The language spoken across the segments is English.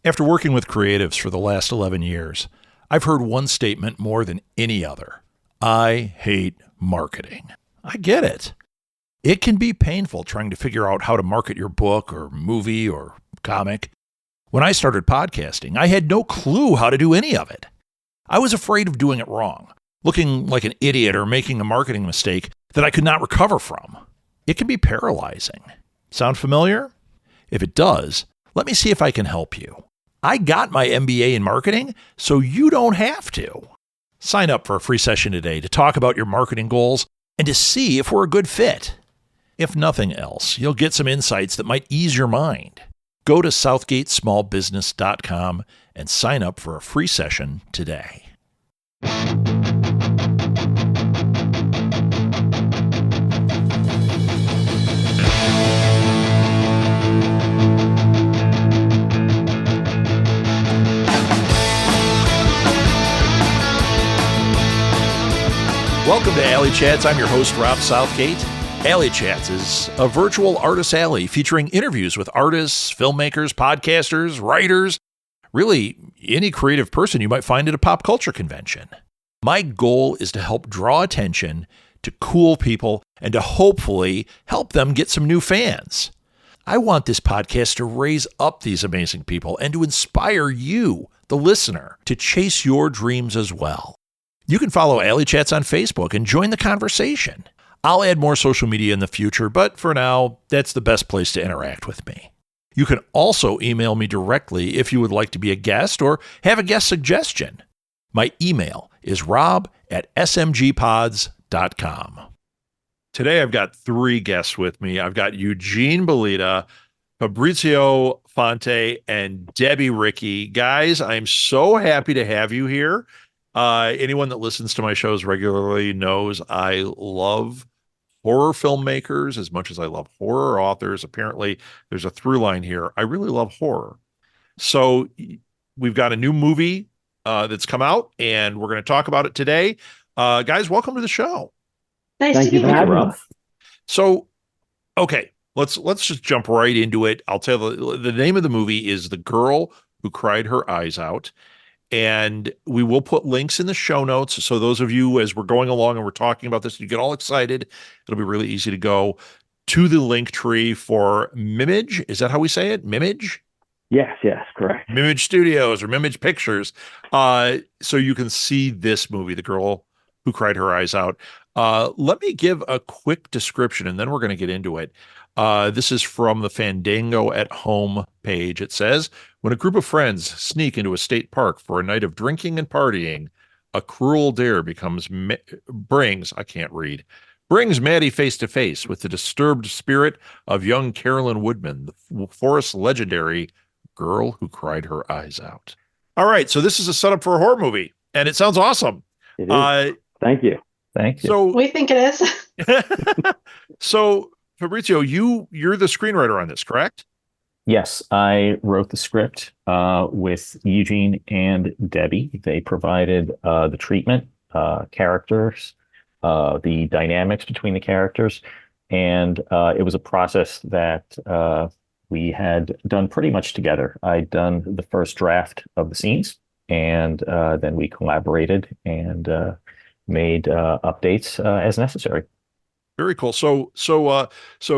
After working with creatives for the last 11 years, I've heard one statement more than any other. I hate marketing. I get it. It can be painful trying to figure out how to market your book or movie or comic. When I started podcasting, I had no clue how to do any of it. I was afraid of doing it wrong, looking like an idiot or making a marketing mistake that I could not recover from. It can be paralyzing. Sound familiar? If it does, let me see if I can help you. I got my MBA in marketing, so you don't have to. Sign up for a free session today to talk about your marketing goals and to see if we're a good fit. If nothing else, you'll get some insights that might ease your mind. Go to southgatesmallbusiness.com and sign up for a free session today. Welcome to Alley Chats. I'm your host, Rob Southgate. Alley Chats is a virtual artist alley featuring interviews with artists, filmmakers, podcasters, writers, really any creative person you might find at a pop culture convention. My goal is to help draw attention to cool people and to hopefully help them get some new fans. I want this podcast to raise up these amazing people and to inspire you, the listener, to chase your dreams as well. You can follow Alley Chats on Facebook and join the conversation. I'll add more social media in the future, but for now, that's the best place to interact with me. You can also email me directly if you would like to be a guest or have a guest suggestion. My email is rob@smgpods.com. Today, I've got three guests with me. I've got Eugene Belita, Fabrizio Fonte, and Debbie Ricky. Guys, I'm so happy to have you here. Anyone that listens to my shows regularly knows I love horror filmmakers as much as I love horror authors. Apparently, there's a through line here. I really love horror. So we've got a new movie that's come out, and we're going to talk about it today. Guys, welcome to the show. Thank you for having us. So, okay, let's just jump right into it. I'll tell you, the name of the movie is The Girl Who Cried Her Eyes Out. And we will put links in the show notes. So those of you, as we're going along and we're talking about this, you get all excited. It'll be really easy to go to the Linktree for Mimage. Is that how we say it? Mimage? Yes, correct. Mimage Studios or Mimage Pictures. So you can see this movie, The Girl Who Cried Her Eyes Out. Let me give a quick description, and then we're going to get into it. This is from the Fandango at Home page. It says, when a group of friends sneak into a state park for a night of drinking and partying, a cruel dare brings Maddie face to face with the disturbed spirit of young Caroline Woodman, the forest's legendary Girl Who Cried Her Eyes Out. All right, so this is a setup for a horror movie, and it sounds awesome. It is. Thank you. So we think it is. So Fabrizio, you're the screenwriter on this, correct? Yes, I wrote the script with Eugene and Debbie. They provided the treatment, characters, the dynamics between the characters, and it was a process that we had done pretty much together. I'd done the first draft of the scenes, and then we collaborated and made updates as necessary. Very cool. So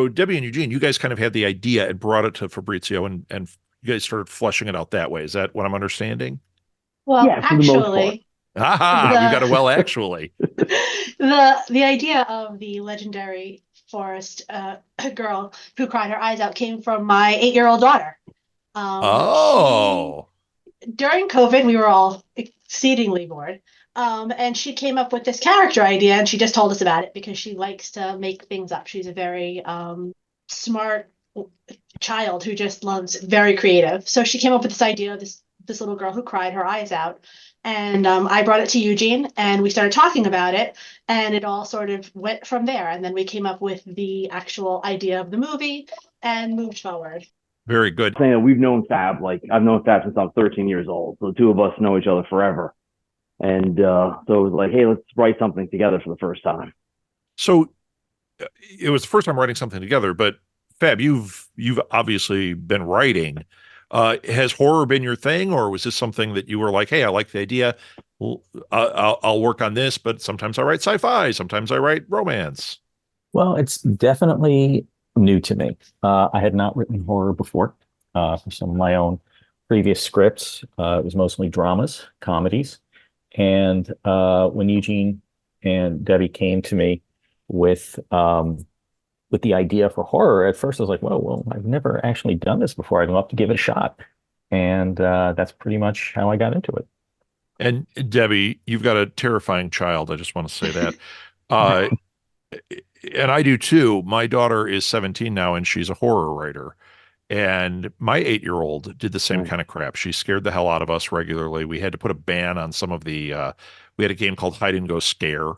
Debbie and Eugene, you guys kind of had the idea and brought it to Fabrizio, and you guys started fleshing it out that way. Is that what I'm understanding? Well, yeah, actually, we've got a well, actually. the idea of the legendary forest girl who cried her eyes out came from my 8-year-old daughter. During COVID, we were all exceedingly bored. And she came up with this character idea, and she just told us about it because she likes to make things up. She's a very smart child who just loves very creative. So she came up with this idea of this little girl who cried her eyes out. And I brought it to Eugene, and we started talking about it, and it all sort of went from there. And then we came up with the actual idea of the movie and moved forward. Very good. We've known Fab, I've known Fab since I'm 13 years old. So the two of us know each other forever. And so it was like, hey, let's write something together for the first time. So it was the first time writing something together, but Fab, you've obviously been writing Has horror been your thing, or was this something that you were like, hey, I like the idea. Well, I'll work on this, but sometimes I write sci-fi, sometimes I write romance. Well, it's definitely new to me. I had not written horror before for some of my own previous scripts. It was mostly dramas, comedies. And when Eugene and Debbie came to me with with the idea for horror, at first I was like, well, I've never actually done this before. I'd love to give it a shot. And that's pretty much how I got into it. And Debbie, you've got a terrifying child. I just want to say that. Uh, and I do too. My daughter is 17 now, and she's a horror writer. And my 8-year-old did the same kind of crap. She scared the hell out of us regularly. We had to put a ban on some of the, we had a game called Hide and Go Scare.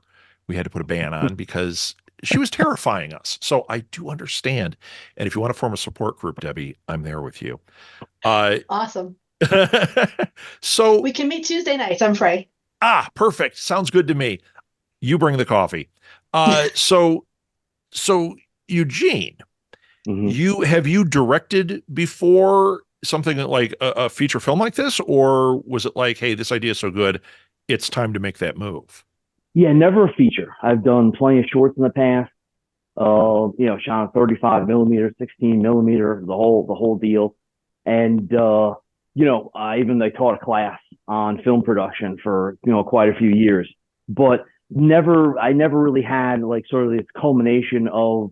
We had to put a ban on because she was terrifying us. So I do understand. And if you want to form a support group, Debbie, I'm there with you. Awesome. So we can meet Tuesday nights. I'm free. Perfect. Sounds good to me. You bring the coffee. So Eugene, have you directed before something like a feature film like this, or was it like, hey, this idea is so good, it's time to make that move? Yeah, never a feature. I've done plenty of shorts in the past. Shot 35 millimeter, 16 millimeter, the whole deal. And I even taught a class on film production for quite a few years, but I never really had like sort of this culmination of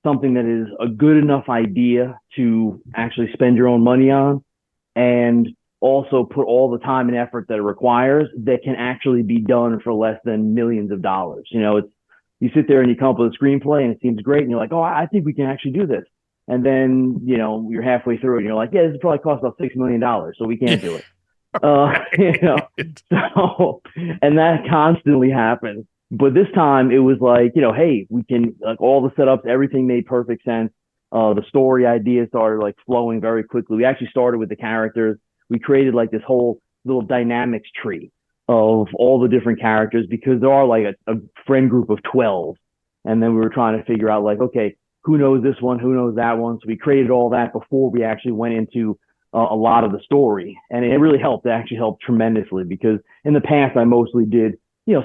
something that is a good enough idea to actually spend your own money on, and also put all the time and effort that it requires that can actually be done for less than millions of dollars. You sit there and you come up with a screenplay and it seems great, and you're like, oh, I think we can actually do this. And then, you're halfway through and you're like, yeah, this probably cost about $6 million, so we can't do it. So, and that constantly happens. But this time it was like, hey, we can, like, all the setups, everything made perfect sense. The story ideas started like flowing very quickly. We actually started with the characters. We created like this whole little dynamics tree of all the different characters, because there are like a friend group of 12. And then we were trying to figure out like, okay, who knows this one? Who knows that one? So we created all that before we actually went into a lot of the story. And it really helped. It actually helped tremendously, because in the past, I mostly did,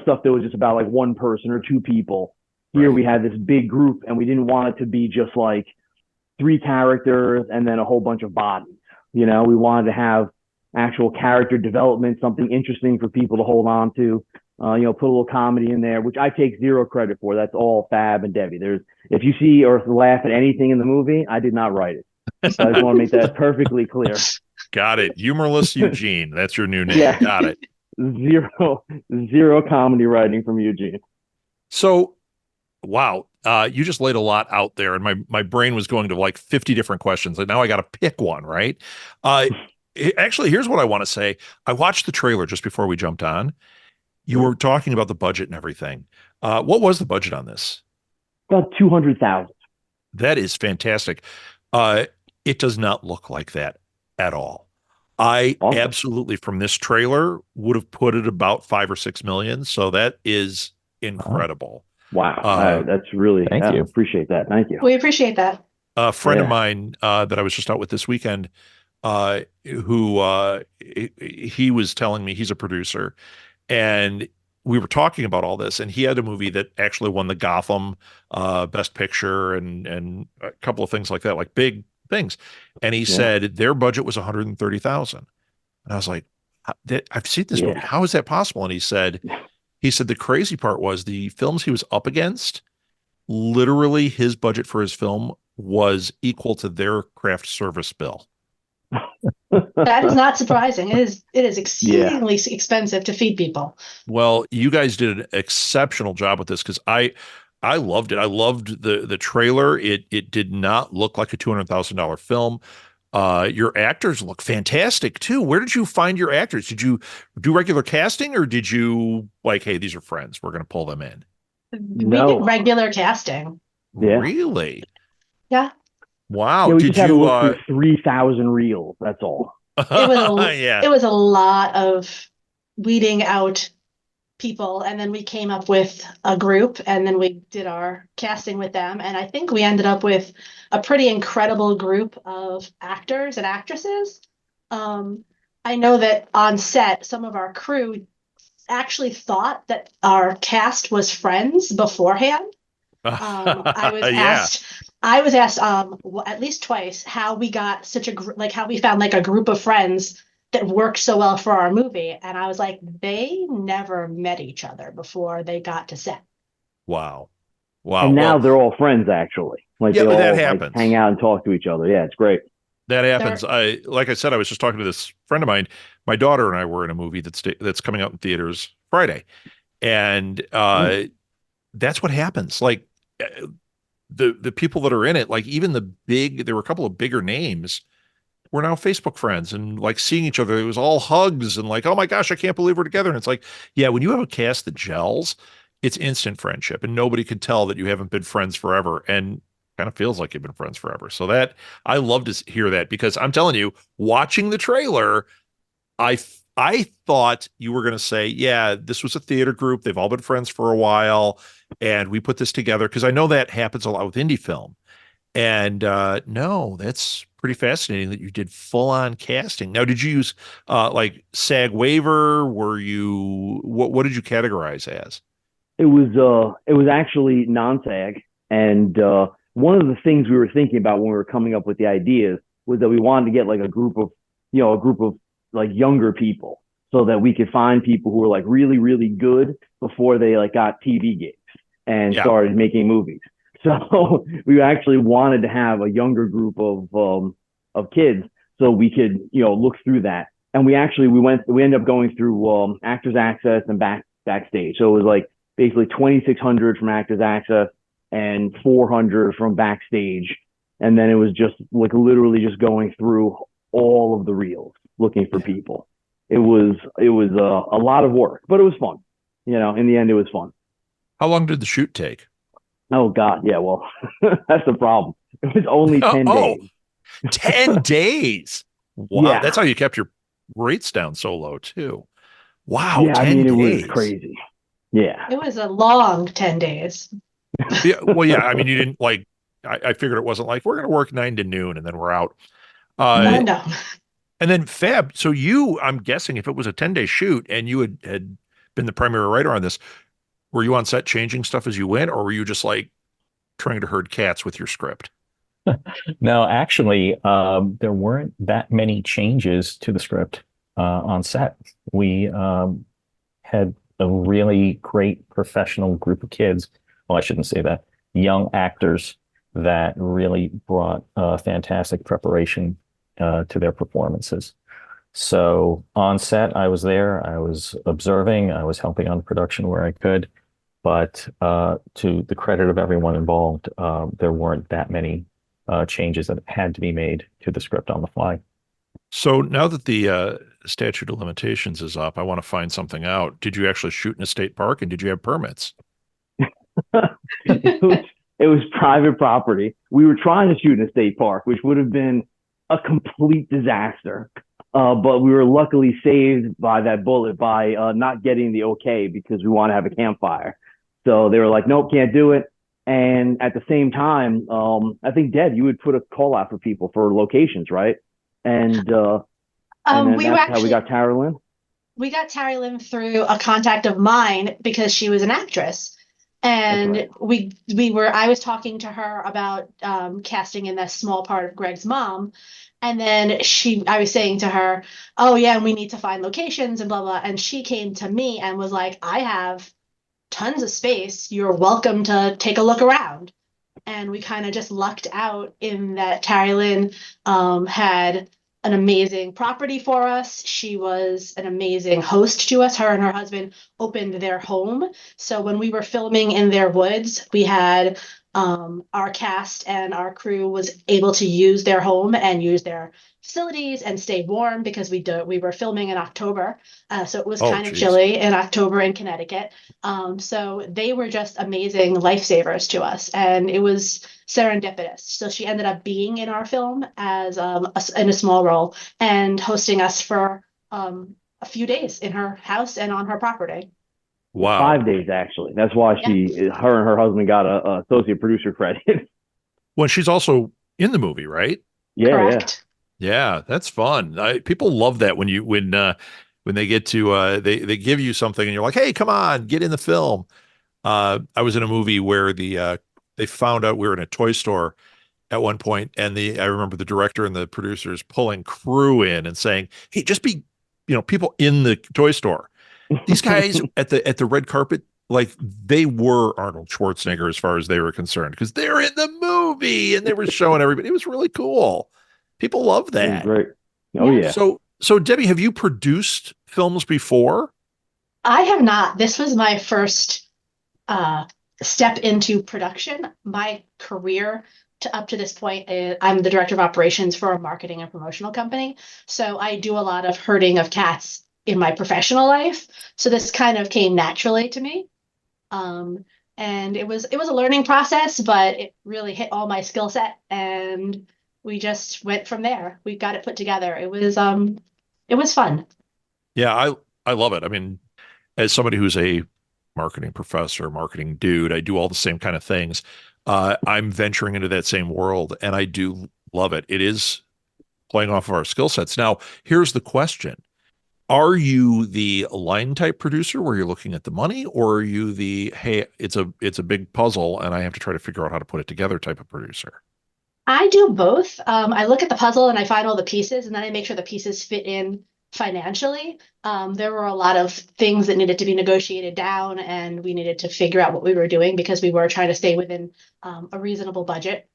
stuff that was just about like one person or two people. Here we had this big group, and we didn't want it to be just like 3 characters and then a whole bunch of bodies. We wanted to have actual character development, something interesting for people to hold on to. Put a little comedy in there, which I take zero credit for. That's all Fab and Debbie. If you see or laugh at anything in the movie, I did not write it. So I just want to make that perfectly clear. Got it. Humorless Eugene. That's your new name. Yeah. Got it. Zero comedy writing from Eugene. So, wow. You just laid a lot out there, and my brain was going to like 50 different questions. And now I got to pick one, right? Actually, here's what I want to say. I watched the trailer just before we jumped on. You were talking about the budget and everything. What was the budget on this? About 200,000. That is fantastic. It does not look like that at all. I absolutely, from this trailer, would have put it about 5 or 6 million. So that is incredible. Wow. That's really, thank you. Appreciate that. Thank you. We appreciate that. A friend of mine that I was just out with this weekend, who he was telling me, he's a producer, and we were talking about all this, and he had a movie that actually won the Gotham Best Picture and a couple of things like that, like big things. And he said their budget was 130,000. And I was like, I've seen this movie. How is that possible? And he said the crazy part was the films he was up against, literally his budget for his film was equal to their craft service bill. That is not surprising. It is exceedingly expensive to feed people. Well, you guys did an exceptional job with this, because I loved it. I loved the trailer. It did not look like a $200,000 film. Your actors look fantastic too. Where did you find your actors? Did you do regular casting, or did you like, hey, these are friends, we're going to pull them in? We did regular casting. Yeah. Really? Yeah. Wow. Yeah, we did just had to you look through 3,000 reels. That's all. It was a lot of weeding out people, and then we came up with a group, and then we did our casting with them, and I think we ended up with a pretty incredible group of actors and actresses. I know that on set, some of our crew actually thought that our cast was friends beforehand. I was Yeah. asked, I was asked at least twice how we got such a like how we found like a group of friends that worked so well for our movie, and I was like, they never met each other before they got to set. Wow. Wow. And now Well, they're all friends actually. Like yeah, they but that all like hang happens. out and talk to each other. Yeah, it's great. That happens. They're Like I said, I was just talking to this friend of mine. My daughter and I were in a movie that's coming out in theaters Friday, and Mm. that's what happens. Like the people that are in it, like even there were a couple of bigger names. We're now Facebook friends and like seeing each other. It was all hugs and like, oh my gosh, I can't believe we're together. And it's like, yeah, when you have a cast that gels, it's instant friendship, and nobody can tell that you haven't been friends forever. And kind of feels like you've been friends forever. So that I love to hear that, because I'm telling you, watching the trailer, I thought you were going to say, yeah, this was a theater group. They've all been friends for a while, and we put this together, because I know that happens a lot with indie film. And no, that's pretty fascinating that you did full on casting. Now, did you use like SAG waiver? Were you what did you categorize as? It was actually non-SAG, and one of the things we were thinking about when we were coming up with the ideas was that we wanted to get like a group of like younger people, so that we could find people who were like really really good before they like got TV gigs and Yeah. started making movies. So we actually wanted to have a younger group of kids, so we could look through that. And we ended up going through Actors Access and backstage. So it was like basically 2,600 from Actors Access and 400 from backstage. And then it was just like literally just going through all of the reels looking for Yeah. people. It was a lot of work, but it was fun. In the end, it was fun. How long did the shoot take? Oh God, yeah. Well, that's the problem. It was only 10 Oh, days. 10 days. Wow, Yeah, that's how you kept your rates down so low too. Wow, yeah. I 10 mean, it was days. crazy. Yeah. it was a long 10 days. Yeah, well, yeah. I mean, you didn't like. I figured it wasn't like we're going to work 9 to noon and then we're out. Uh, No. No. and then Fab. So I'm guessing if it was a 10-day shoot and you had been the primary writer on this, were you on set changing stuff as you went, or were you just like trying to herd cats with your script? No, actually, there weren't that many changes to the script on set. We had a really great professional group of kids. Well, I shouldn't say that. Young actors that really brought fantastic preparation to their performances. So on set, I was there. I was observing. I was helping on production where I could. But to the credit of everyone involved, there weren't that many changes that had to be made to the script on the fly. So now that the statute of limitations is up, I want to find something out. Did you actually shoot in a state park, and did you have permits? it was it was private property. We were trying to shoot in a state park, which would have been a complete disaster. But we were luckily saved by that bullet by not getting the okay because we want to have a campfire. So they were like, nope, can't do it. And at the same time, I think Deb, you would put a call out for people for locations, right? And then We were that's how we actually got Carolyn. we got Terry Lim through a contact of mine because she was an actress. That's right. And I was talking to her about casting in that small part of Greg's mom. And then I was saying to her, oh yeah, and we need to find locations and blah, blah. And she came to me and was like, I have tons of space. You're welcome to take a look around. And we kind of just lucked out in that Terry Lynn had an amazing property for us. She was an amazing host to us. Her and her husband opened their home. So when we were filming in their woods, we had our cast and our crew was able to use their home and use their facilities and stay warm because we were filming in October. So it was Oh, kind of geez. chilly in October in Connecticut. So they were just amazing lifesavers to us, and it was serendipitous. So she ended up being in our film as in a small role and hosting us for a few days in her house and on her property. Wow. 5 days actually. That's why Yeah, her and her husband got a associate producer credit. Well, she's also in the movie, right? Yeah, yeah. correct. Yeah, that's fun. People love that when they get to they give you something and you're like, hey, come on, get in the film. I was in a movie where they found out we were in a toy store at one point, and I remember the director and the producers pulling crew in and saying, "Hey, just be, people in the toy store." These guys at the red carpet, like they were Arnold Schwarzenegger as far as they were concerned, because they're in the movie and they were showing everybody. It was really cool. People love It was that. great. Oh Yeah. yeah. So Debbie, have you produced films before? I have not. This was my first uh, step into production. My career up to this point, I'm the director of operations for a marketing and promotional company. So I do a lot of herding of cats in my professional life. So this kind of came naturally to me. Um, and it was a learning process, but it really hit all my skill set, and we just went from there. We got it put together. It was fun. Yeah, I love it. I mean, as somebody who's a marketing professor, marketing dude, I do all the same kind of things. I'm venturing into that same world, and I do love it. It is playing off of our skill sets. Now, here's the question. Are you the line type producer where you're looking at the money, or are you the, hey, it's a big puzzle and I have to try to figure out how to put it together type of producer? I do both. I look at the puzzle and I find all the pieces, and then I make sure the pieces fit in financially. There were a lot of things that needed to be negotiated down, and we needed to figure out what we were doing because we were trying to stay within a reasonable budget.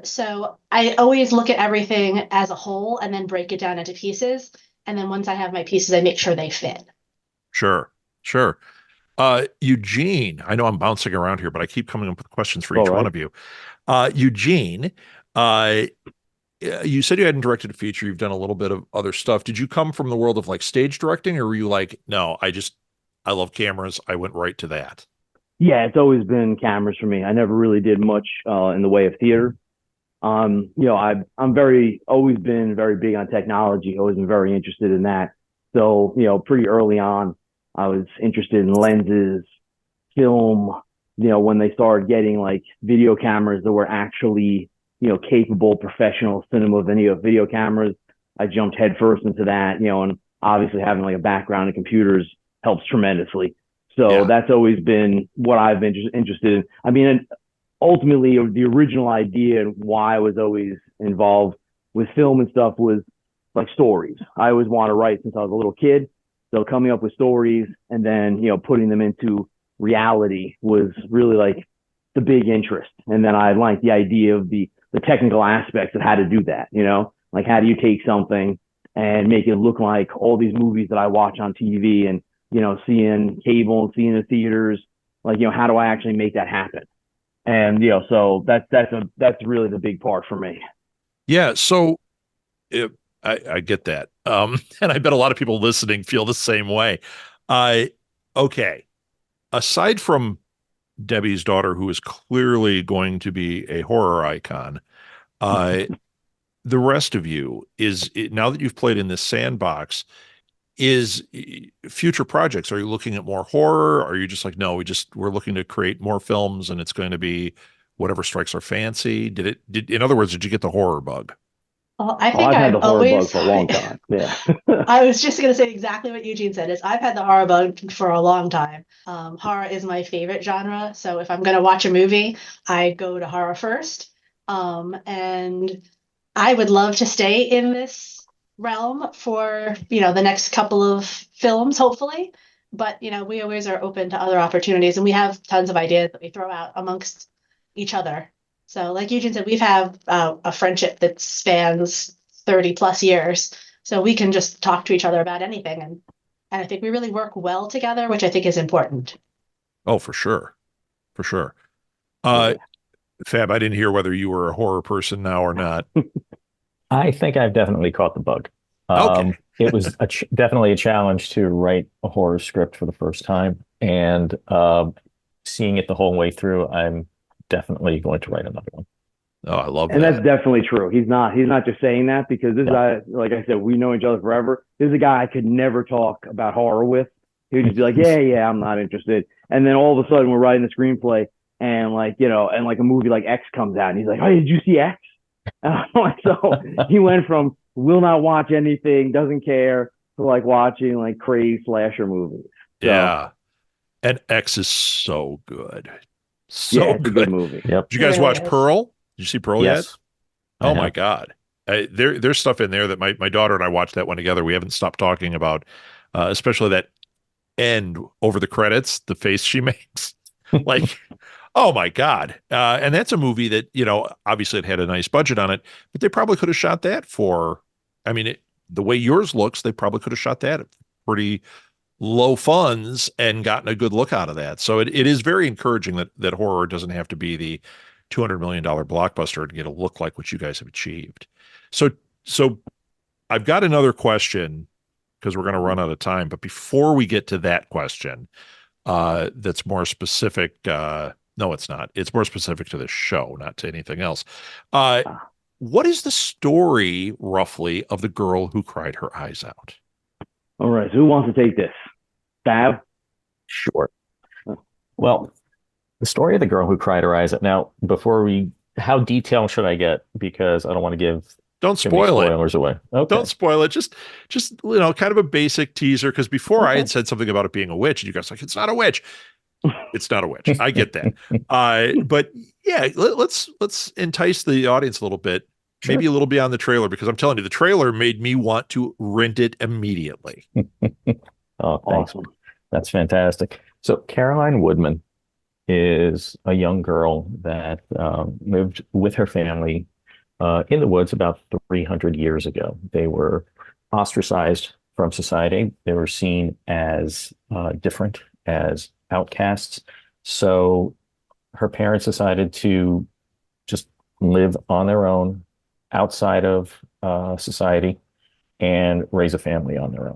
So I always look at everything as a whole and then break it down into pieces. And then once I have my pieces, I make sure they fit. Sure, sure. Eugene, I know I'm bouncing around here, but I keep coming up with questions for All each one right. of you. Eugene, uh, you said you hadn't directed a feature. You've done a little bit of other stuff. Did you come from the world of like stage directing, or were you like, no, I love cameras. I went right to that. Yeah, it's always been cameras for me. I never really did much in the way of theater. I'm always been very big on technology. Always been very interested in that. So, pretty early on, I was interested in lenses, film. When they started getting like video cameras that were actually, capable professional cinema video cameras, I jumped headfirst into that. And obviously having like a background in computers helps tremendously. So Yeah, that's always been what I've been interested in. I mean, ultimately the original idea and why I was always involved with film and stuff was like stories. I always want to write since I was a little kid. So coming up with stories and then, putting them into reality was really like the big interest. And then I liked the idea of the technical aspects of how to do that, like how do you take something and make it look like all these movies that I watch on TV and, seeing cable and seeing the theaters, like, how do I actually make that happen? And so that's really the big part for me. yeah. So I get that, and I bet a lot of people listening feel the same way. I Okay. Aside from Debbie's daughter, who is clearly going to be a horror icon, uh, the rest of you now that you've played in this sandbox, is future projects, are you looking at more horror? Are you just like, no, we're looking to create more films and it's going to be whatever strikes our fancy? In other words, did you get the horror bug? Well, I Oh, think I've had I've the horror bug always, for a long time. Yeah. I was just going to say exactly what Eugene said is I've had the horror bug for a long time. Horror is my favorite genre. So if I'm going to watch a movie, I go to horror first. And I would love to stay in this realm for, the next couple of films, hopefully. But, we always are open to other opportunities, and we have tons of ideas that we throw out amongst each other. So, like Eugene said, we've had a friendship that spans 30 plus years. So we can just talk to each other about anything. And I think we really work well together, which I think is important. Oh, for sure. For sure. Oh, Uh, yeah. Fab, I didn't hear whether you were a horror person now or not. I think I've definitely caught the bug. Okay. It was definitely a challenge to write a horror script for the first time, and seeing it the whole way through, I'm definitely going to write another one. Oh, I love And that's that. definitely true. He's not just saying that because this Yeah. guy, like I said, we know each other forever. This is a guy I could never talk about horror with. He would just be like, yeah, I'm not interested. And then all of a sudden we're writing the screenplay and like, and like a movie like X comes out and he's like, oh, did you see X? So he went from will not watch anything, doesn't care, to like watching like crazy slasher movies. So, Yeah. And X is so good. yeah, So it's a good good. movie. Yep. Did It you guys really watch is. Pearl? Did you see Pearl yet? Yes. I Oh my have. God. There's stuff in there that my daughter and I watched that one together. We haven't stopped talking about, especially that end over the credits, the face she makes. Like, oh my God. And that's a movie that, obviously it had a nice budget on it, but they probably could have shot that for, I mean, the way yours looks, they probably could have shot that at pretty low funds and gotten a good look out of that. So it is very encouraging that horror doesn't have to be the $200 million blockbuster to get a look like what you guys have achieved. So I've got another question because we're going to run out of time. But before we get to that question, that's more specific. No, it's not. It's more specific to the show, not to anything else. What is the story, roughly, of the girl who cried her eyes out? All right, so who wants to take this? Fab? Sure. Well, the story of the girl who cried her eyes out. Now, how detailed should I get? Because I don't want to give Don't too many spoil it. spoilers away. Okay. Don't spoil it. Just kind of a basic teaser. Because before I Okay. had said something about it being a witch, and you guys were like, it's not a witch. It's not a witch. I get that. But yeah, let's entice the audience a little bit. Sure. Maybe a little beyond the trailer, because I'm telling you, the trailer made me want to rent it immediately. Oh, thanks. Awesome. That's fantastic. So Caroline Woodman is a young girl that lived with her family in the woods about 300 years ago. They were ostracized from society. They were seen as different, as outcasts. So her parents decided to just live on their own outside of society and raise a family on their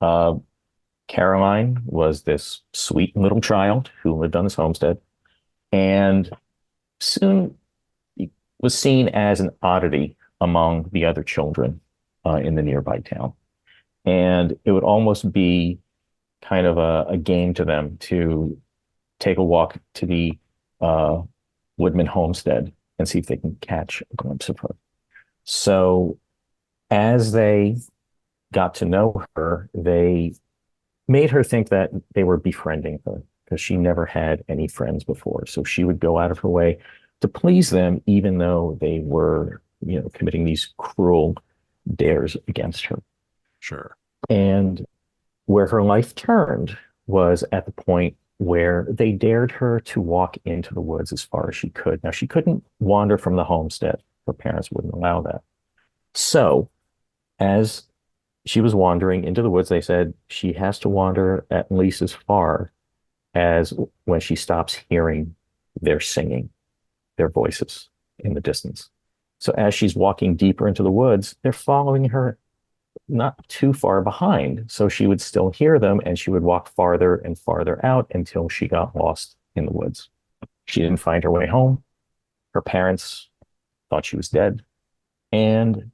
own. Caroline was this sweet little child who lived on this homestead and soon was seen as an oddity among the other children in the nearby town. And it would almost be kind of a game to them to take a walk to the Woodman homestead and see if they can catch a glimpse of her. So as they got to know her, they made her think that they were befriending her because she never had any friends before. So she would go out of her way to please them, even though they were, committing these cruel dares against her. Sure. And where her life turned was at the point where they dared her to walk into the woods as far as she could. Now, she couldn't wander from the homestead. Her parents wouldn't allow that. So as she was wandering into the woods, they said she has to wander at least as far as when she stops hearing their singing, their voices in the distance. So as she's walking deeper into the woods, they're following her not too far behind. So she would still hear them and she would walk farther and farther out until she got lost in the woods. She didn't find her way home. Her parents thought she was dead. And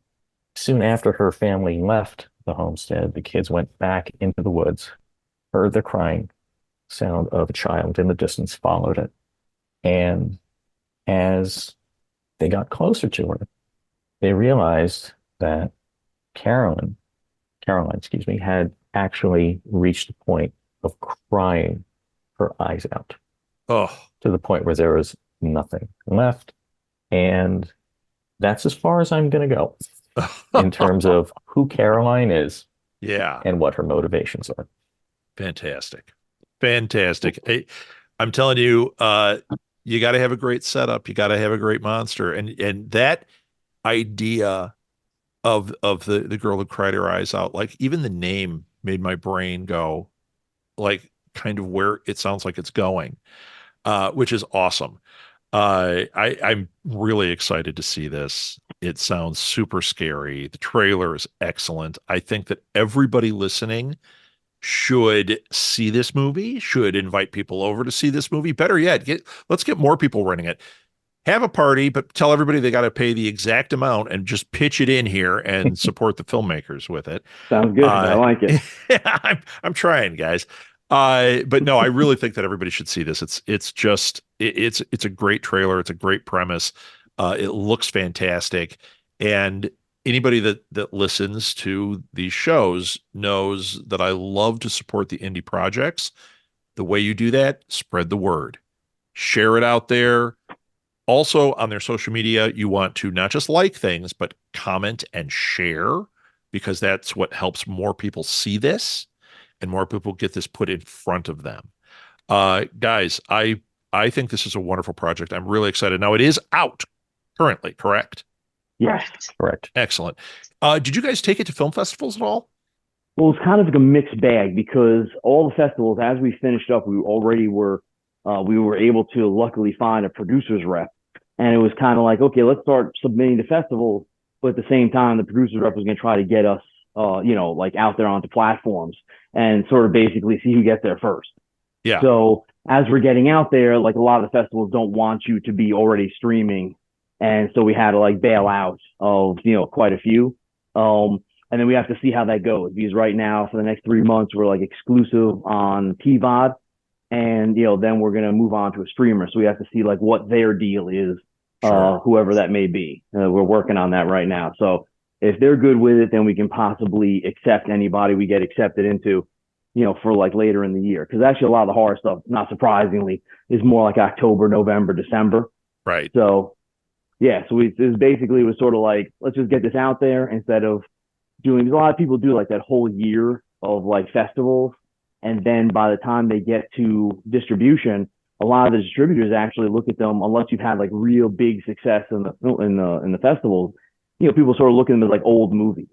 soon after her family left the homestead, the kids went back into the woods, heard the crying sound of a child in the distance, followed it. And as they got closer to her, they realized that Caroline, had actually reached the point of crying her eyes out. Oh, to the point where there was nothing left. And that's as far as I'm going to go in terms of who Caroline is yeah. and what her motivations are. Fantastic. I'm telling you, you got to have a great setup. You got to have a great monster. And that idea of the girl who cried her eyes out, like even the name made my brain go like kind of where it sounds like it's going, which is awesome. I'm really excited to see this. It sounds super scary. The trailer is excellent. I think that everybody listening should see this movie, should invite people over to see this movie. Better yet, let's get more people renting it. Have a party, but tell everybody they got to pay the exact amount and just pitch it in here and support the filmmakers with it. Sounds good. I like it. I'm trying, guys. But no, I really think that everybody should see this. It's a great trailer. It's a great premise. It looks fantastic. And anybody that listens to these shows knows that I love to support the indie projects. The way you do that, spread the word. Share it out there. Also, on their social media, you want to not just like things, but comment and share, because that's what helps more people see this and more people get this put in front of them. Guys, I think this is a wonderful project. I'm really excited. Now, it is out currently, correct? Yes. Correct. Excellent. Did you guys take it to film festivals at all? Well, it's kind of like a mixed bag because all the festivals, as we finished up, we were able to luckily find a producer's rep. And it was kind of like, okay, let's start submitting to festivals. But at the same time, the producer's rep was going to try to get us, like out there onto platforms and sort of basically see who gets there first. Yeah. So as we're getting out there, like a lot of the festivals don't want you to be already streaming. And so we had to like bail out of, quite a few. And then we have to see how that goes, because right now for the next 3 months, we're like exclusive on TVOD. And, then we're going to move on to a streamer. So we have to see like what their deal is, whoever that may be. We're working on that right now. So if they're good with it, then we can possibly accept anybody we get accepted into, for like later in the year. Because actually a lot of the horror stuff, not surprisingly, is more like October, November, December. Right. So, yeah. So it was sort of like, let's just get this out there instead of doing, a lot of people do like that whole year of like festivals. And then by the time they get to distribution, a lot of the distributors actually look at them, unless you've had like real big success in the festivals, people sort of look at them as like old movies.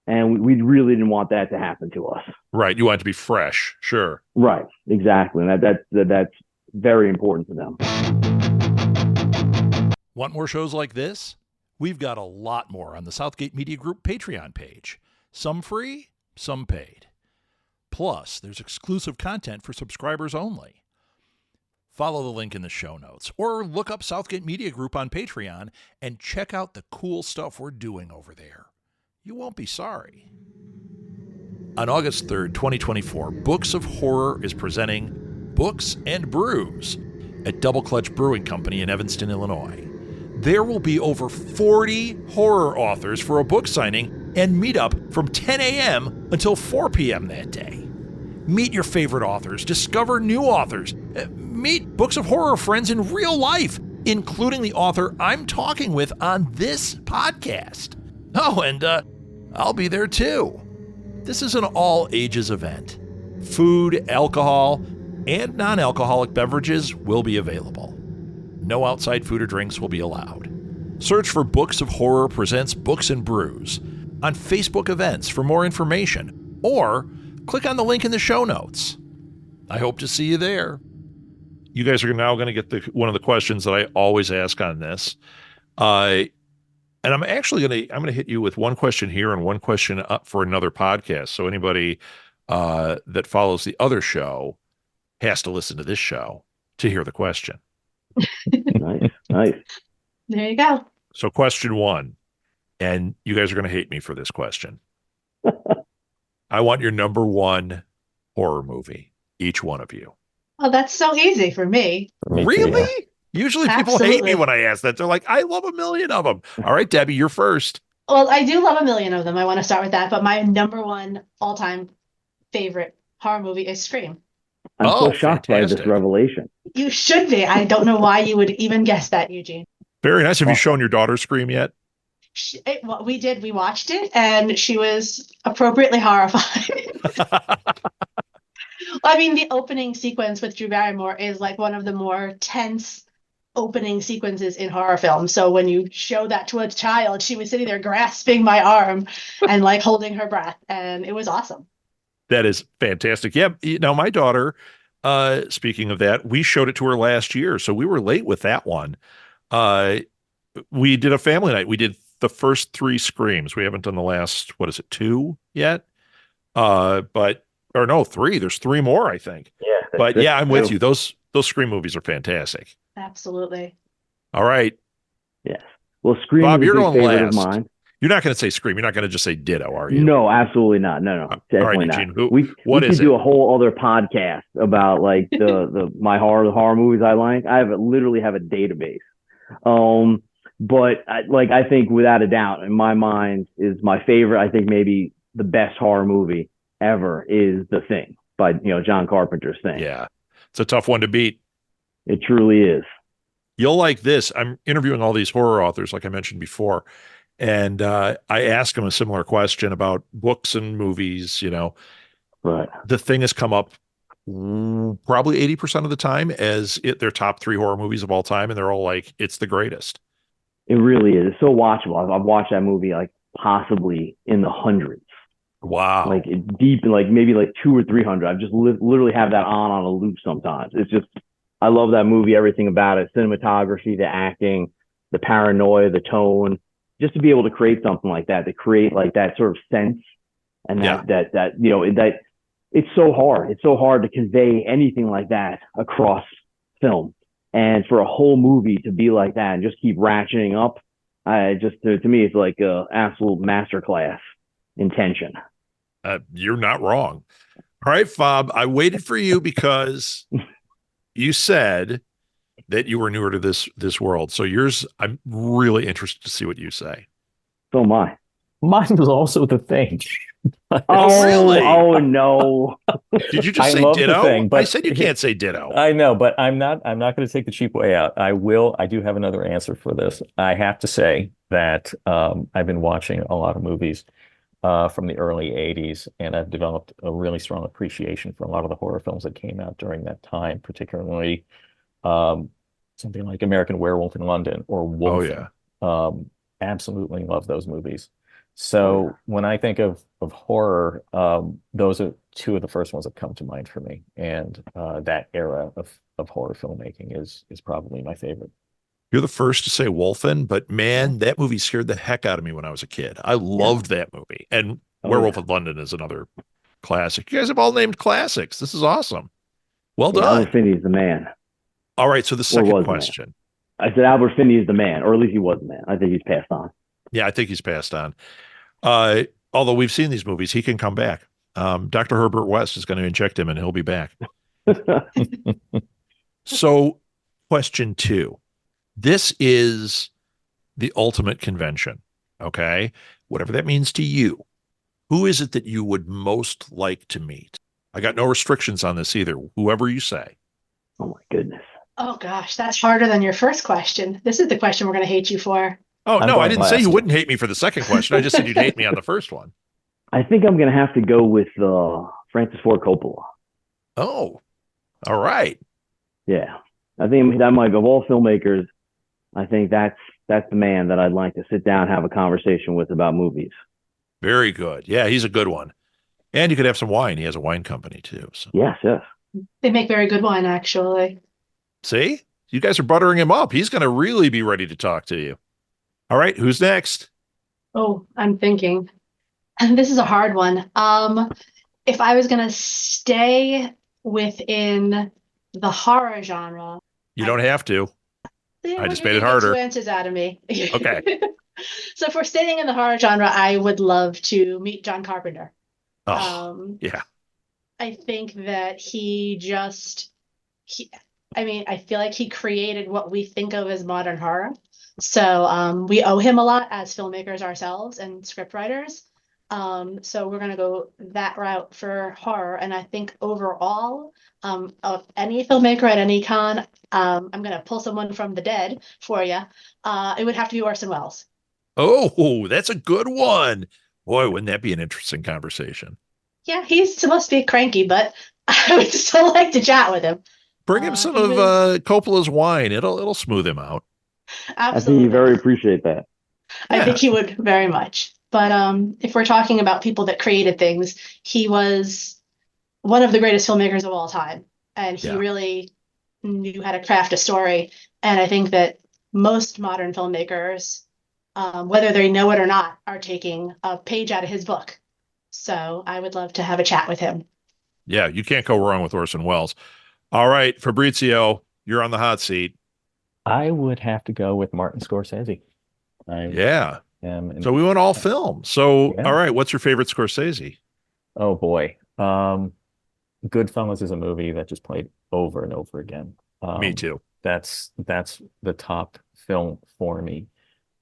And we really didn't want that to happen to us. Right. You want it to be fresh. Sure. Right. Exactly. And that's very important to them. Want more shows like this? We've got a lot more on the Southgate Media Group Patreon page. Some free, some paid. Plus, there's exclusive content for subscribers only. Follow the link in the show notes or look up Southgate Media Group on Patreon and check out the cool stuff we're doing over there. You won't be sorry. On August 3rd, 2024, Books of Horror is presenting Books and Brews at Double Clutch Brewing Company in Evanston, Illinois. There will be over 40 horror authors for a book signing and meetup from 10 a.m. until 4 p.m. that day. Meet your favorite authors, discover new authors, meet Books of Horror friends in real life, including the author I'm talking with on this podcast. Oh, and I'll be there too. This is an all-ages event. Food, alcohol, and non-alcoholic beverages will be available. No outside food or drinks will be allowed. Search for Books of Horror Presents Books and Brews on Facebook events for more information, or click on the link in the show notes. I hope to see you there. You guys are now going to get one of the questions that I always ask on this. And I'm actually going to hit you with one question here and one question up for another podcast. So anybody that follows the other show has to listen to this show to hear the question. Nice. There you go. So question one, and you guys are going to hate me for this question. I want your number one horror movie, each one of you. Oh, that's so easy for me. Really? Usually people hate me Absolutely. when I ask that. They're like, I love a million of them. All right, Debbie, you're first. Well, I do love a million of them. I want to start with that. But my number one all-time favorite horror movie is Scream. I'm so shocked by fantastic. this revelation. You should be. I don't know why you would even guess that, Eugene. Very nice. Have you shown your daughter Scream yet? Well, we did. We watched it, and she was appropriately horrified. I mean, the opening sequence with Drew Barrymore is like one of the more tense opening sequences in horror films. So when you show that to a child, she was sitting there grasping my arm and like holding her breath, and it was awesome. That is fantastic. Yeah. Now, my daughter, speaking of that, we showed it to her last year, so we were late with that one. We did a family night. We did the first 3 Screams. We haven't done the last, 2 yet? Or no, 3. There's 3 more, I think. Yeah. But yeah, I'm with you. Those Scream movies are fantastic. Absolutely. All right. Yes. Well, Scream Bob, is a you're big going favorite last. of mine. You're not going to say Scream. You're not going to just say Ditto, are you? No, absolutely not. No, definitely Eugene, not. We could do a whole other podcast about like the horror movies I like. Literally have a database. But I think without a doubt, in my mind, is my favorite. I think maybe the best horror movie ever is The Thing by John Carpenter's Thing. Yeah. It's a tough one to beat. It truly is. You'll like this. I'm interviewing all these horror authors, like I mentioned before, and I ask them a similar question about books and movies. Right. The Thing has come up probably 80% of the time as their top 3 horror movies of all time, and they're all like, it's the greatest. It really is. It's so watchable. I've watched that movie like possibly in the hundreds. Wow. Like deep in maybe 200 or 300. I've just literally have that on a loop sometimes. It's just, I love that movie, everything about it, cinematography, the acting, the paranoia, the tone, just to be able to create something like that, to create like that sort of sense and that it's so hard. It's so hard to convey anything like that across film. And for a whole movie to be like that and just keep ratcheting up, to me, it's like an absolute masterclass in tension. You're not wrong. All right, Fob, I waited for you because you said that you were newer to this world. So yours, I'm really interested to see what you say. So am I. Mine was also The Thing. Oh, really? Oh no! Did you just I say love The ditto? Thing, but I said you can't say ditto. I know, but I'm not going to take the cheap way out. I do have another answer for this. I have to say that I've been watching a lot of movies from the early 80s, and I've developed a really strong appreciation for a lot of the horror films that came out during that time, particularly something like American Werewolf in London or Wolf. Oh, yeah. Absolutely love those movies. So when I think of horror, those are 2 of the first ones that come to mind for me. And that era of horror filmmaking is probably my favorite. You're the first to say Wolfen, but man, that movie scared the heck out of me when I was a kid. I loved that movie. And Werewolf in London is another classic. You guys have all named classics. This is awesome. Well done. Albert Finney is the man. All right, so the second question. I said Albert Finney is the man, or at least he was the man. I think he's passed on. Yeah, I think he's passed on. Although we've seen these movies, he can come back. Dr. Herbert West is going to inject him and he'll be back. So, question 2. This is the ultimate convention, okay? Whatever that means to you. Who is it that you would most like to meet? I got no restrictions on this either. Whoever you say. Oh, my goodness. Oh gosh, that's harder than your first question. This is the question we're going to hate you for. Oh, no, I didn't say you last. wouldn't hate me for the second question. I just said you'd hate me on the first one. I think I'm going to have to go with Francis Ford Coppola. Oh, all right. Yeah. I think that might, of all filmmakers, I think that's the man that I'd like to sit down and have a conversation with about movies. Very good. Yeah, he's a good one. And you could have some wine. He has a wine company too. So. Yes. They make very good wine, actually. See? You guys are buttering him up. He's going to really be ready to talk to you. All right, who's next? Oh, I'm thinking. And this is a hard one. If I was going to stay within the horror genre. You don't have to. I just made it harder. 2 answers out of me. Okay. So if we're staying in the horror genre, I would love to meet John Carpenter. Oh, yeah. I think that I feel like he created what we think of as modern horror. So we owe him a lot as filmmakers ourselves and scriptwriters. So we're going to go that route for horror. And I think overall, of any filmmaker at any con, I'm going to pull someone from the dead for you. It would have to be Orson Welles. Oh, that's a good one. Boy, wouldn't that be an interesting conversation? Yeah, he's supposed to be cranky, but I would still like to chat with him. Bring him some of Coppola's wine. It'll smooth him out. Absolutely. I think he very appreciate that. I think he would very much. But if we're talking about people that created things, he was one of the greatest filmmakers of all time. And he really knew how to craft a story. And I think that most modern filmmakers, whether they know it or not, are taking a page out of his book. So I would love to have a chat with him. Yeah, you can't go wrong with Orson Welles. All right, Fabrizio, you're on the hot seat. I would have to go with Martin Scorsese. So we went all film. So, all right, what's your favorite Scorsese? Oh, boy. Goodfellas is a movie that just played over and over again. Me too. That's the top film for me.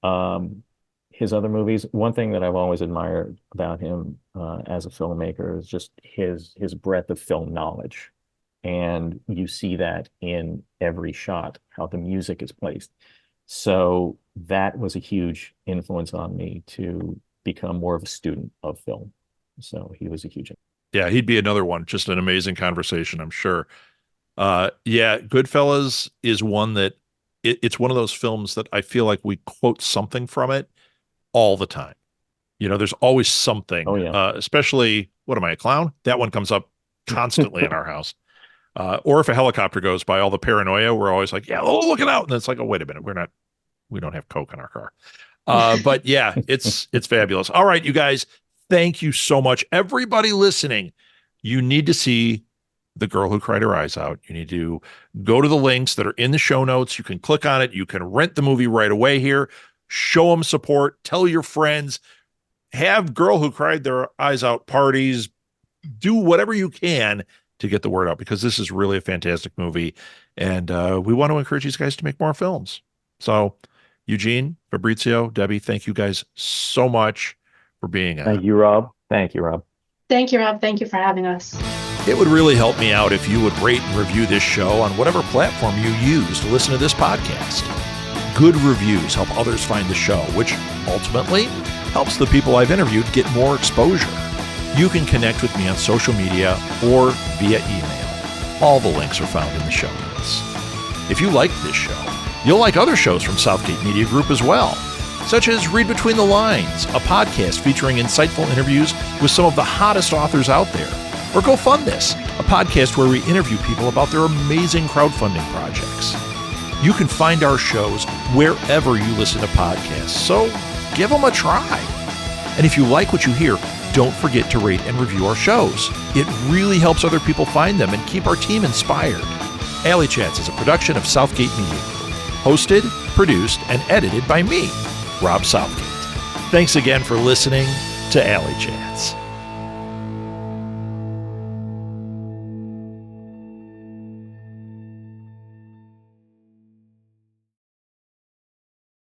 His other movies, one thing that I've always admired about him as a filmmaker is just his breadth of film knowledge. And you see that in every shot, how the music is placed. So that was a huge influence on me to become more of a student of film. So he was a huge. Yeah, he'd be another one. Just an amazing conversation, I'm sure. Yeah, Goodfellas is one that it's one of those films that I feel like we quote something from it all the time. There's always something. Oh, yeah. Especially, what am I, a clown? That one comes up constantly in our house. Or if a helicopter goes by, all the paranoia, we're always like, yeah, oh, look it out. And it's like, oh, wait a minute, we don't have Coke in our car. But yeah, it's fabulous. All right, you guys, thank you so much. Everybody listening, you need to see The Girl Who Cried Her Eyes Out. You need to go to the links that are in the show notes. You can click on it. You can rent the movie right away here. Show them support. Tell your friends. Have Girl Who Cried Their Eyes Out parties. Do whatever you can to get the word out, because this is really a fantastic movie. And we want to encourage these guys to make more films. So Eugene, Fabrizio, Debbie, thank you guys so much for being on. Thank you, Rob. Thank you, Rob. Thank you, Rob. Thank you for having us. It would really help me out if you would rate and review this show on whatever platform you use to listen to this podcast. Good reviews help others find the show, which ultimately helps the people I've interviewed get more exposure. You can connect with me on social media or via email. All the links are found in the show notes. If you like this show, you'll like other shows from Southgate Media Group as well, such as Read Between the Lines, a podcast featuring insightful interviews with some of the hottest authors out there, or Go Fund This, a podcast where we interview people about their amazing crowdfunding projects. You can find our shows wherever you listen to podcasts, so give them a try. And if you like what you hear, don't forget to rate and review our shows. It really helps other people find them and keep our team inspired. Alley Chats is a production of Southgate Media Group, hosted, produced, and edited by me, Rob Southgate. Thanks again for listening to Alley Chats.